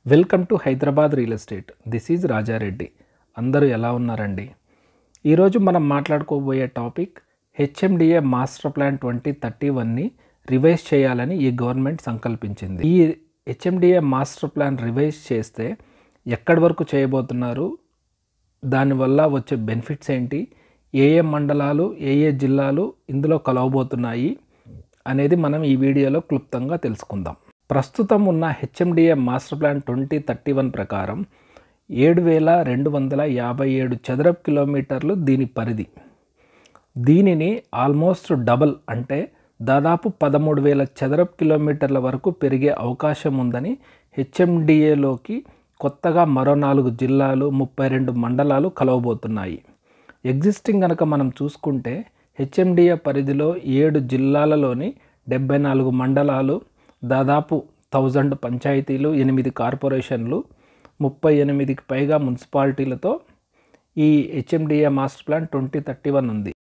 Welcome to Hyderabad real estate. This is Raja Reddy. అందరూ ఎలా ఉన్నారండి? ఈరోజు మనం మాట్లాడుకోబోయే టాపిక్ హెచ్ఎండిఏ మాస్టర్ ప్లాన్ 2031ని రివైజ్ చేయాలని ఈ గవర్నమెంట్ సంకల్పించింది. ఈ హెచ్ఎండిఏ మాస్టర్ ప్లాన్ రివైజ్ చేస్తే ఎక్కడి వరకు చేయబోతున్నారు, దానివల్ల వచ్చే బెనిఫిట్స్ ఏంటి, ఏ ఏ మండలాలు ఏ ఏ జిల్లాలు ఇందులో కలవబోతున్నాయి అనేది మనం ఈ వీడియోలో క్లుప్తంగా తెలుసుకుందాం. ప్రస్తుతం ఉన్న హెచ్ఎండిఏ మాస్టర్ ప్లాన్ 2031 ప్రకారం 7,257 చదరపు కిలోమీటర్లు దీని పరిధి. దీనిని ఆల్మోస్ట్ డబల్ అంటే దాదాపు 13,000 చదరపు కిలోమీటర్ల వరకు పెరిగే అవకాశం ఉందని హెచ్ఎండిఏలోకి కొత్తగా మరో 4 జిల్లాలు 32 మండలాలు కలవబోతున్నాయి. ఎగ్జిస్టింగ్ కనుక మనం చూసుకుంటే హెచ్ఎండిఏ పరిధిలో 7 జిల్లాలలోని 74 మండలాలు, దాదాపు 1000 పంచాయతీలు, 8 కార్పొరేషన్లు, 38కి పైగా మున్సిపాలిటీలతో ఈ హెచ్ఎండిఏ మాస్టర్ ప్లాన్ 2031 ఉంది.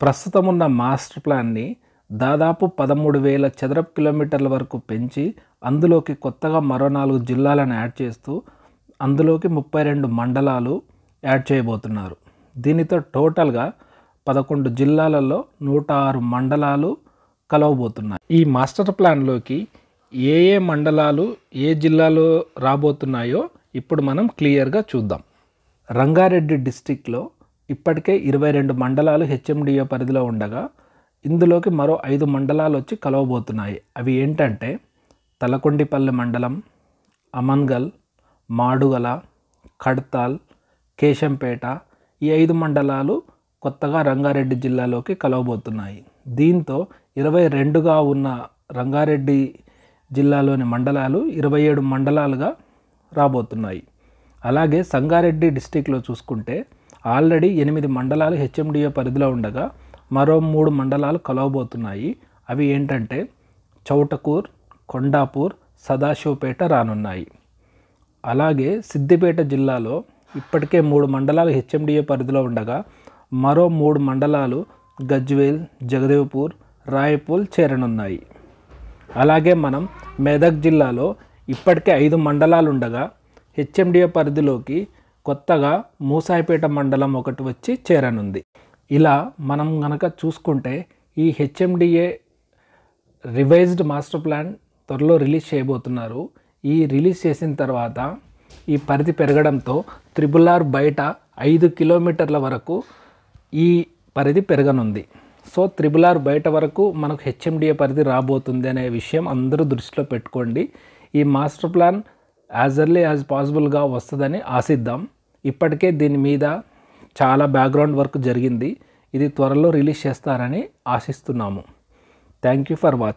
ప్రస్తుతం ఉన్న మాస్టర్ ప్లాన్ని దాదాపు 13,000 చదరపు కిలోమీటర్ల వరకు పెంచి అందులోకి కొత్తగా మరో 4 జిల్లాలను యాడ్ చేస్తూ అందులోకి 32 మండలాలు యాడ్ చేయబోతున్నారు. దీనితో టోటల్గా 11 జిల్లాలలో 106 మండలాలు కలవబోతున్నాయి. ఈ మాస్టర్ ప్లాన్లోకి ఏ ఏ మండలాలు ఏ జిల్లాలో రాబోతున్నాయో ఇప్పుడు మనం క్లియర్గా చూద్దాం. రంగారెడ్డి డిస్టిక్లో ఇప్పటికే 22 మండలాలు హెచ్ఎండిఏ పరిధిలో ఉండగా ఇందులోకి మరో 5 మండలాలు వచ్చి కలవబోతున్నాయి. అవి ఏంటంటే తలకొండిపల్లి మండలం, అమన్గల్, మాడుగల, కడ్తాల్, కేశంపేట. ఈ 5 మండలాలు కొత్తగా రంగారెడ్డి జిల్లాలోకి కలవబోతున్నాయి. దీంతో 22గా ఉన్న రంగారెడ్డి జిల్లాలోని మండలాలు 27 మండలాలుగా రాబోతున్నాయి. అలాగే సంగారెడ్డి డిస్టిక్లో చూసుకుంటే ఆల్రెడీ 8 మండలాలు హెచ్ఎండిఏ పరిధిలో ఉండగా మరో 3 మండలాలు కలవబోతున్నాయి. అవి ఏంటంటే చౌటకూర్, కొండాపూర్, సదాశివపేట రానున్నాయి. అలాగే సిద్దిపేట జిల్లాలో ఇప్పటికే 3 మండలాలు హెచ్ఎండిఏ పరిధిలో ఉండగా మరో 3 మండలాలు గజ్వేల్, జగదేవ్పూర్, రాయపూల్ చేరనున్నాయి. అలాగే మనం మెదక్ జిల్లాలో ఇప్పటికే 5 మండలాలు ఉండగా హెచ్ఎండిఏ పరిధిలోకి కొత్తగా మూసాయిపేట మండలం ఒకటి వచ్చి చేరనుంది. ఇలా మనం కనుక చూసుకుంటే ఈ హెచ్ఎండిఏ రివైజ్డ్ మాస్టర్ ప్లాన్ త్వరలో రిలీజ్ చేయబోతున్నారు. ఈ రిలీజ్ చేసిన తర్వాత ఈ పరిధి పెరగడంతో RRR బయట 5 కిలోమీటర్ల వరకు ఈ పరిధి పెరగనుంది. సో RRR బయట వరకు మనకు హెచ్ఎండిఏ పరిధి రాబోతుంది అనే విషయం అందరూ దృష్టిలో పెట్టుకోండి. ఈ master plan as early as పాసిబుల్గా వస్తుందని ఆశిద్దాం. ఇప్పటికే దీని మీద చాలా బ్యాక్గ్రౌండ్ వర్క్ జరిగింది. ఇది త్వరలో రిలీజ్ చేస్తారని ఆశిస్తున్నాము. Thank you for watching.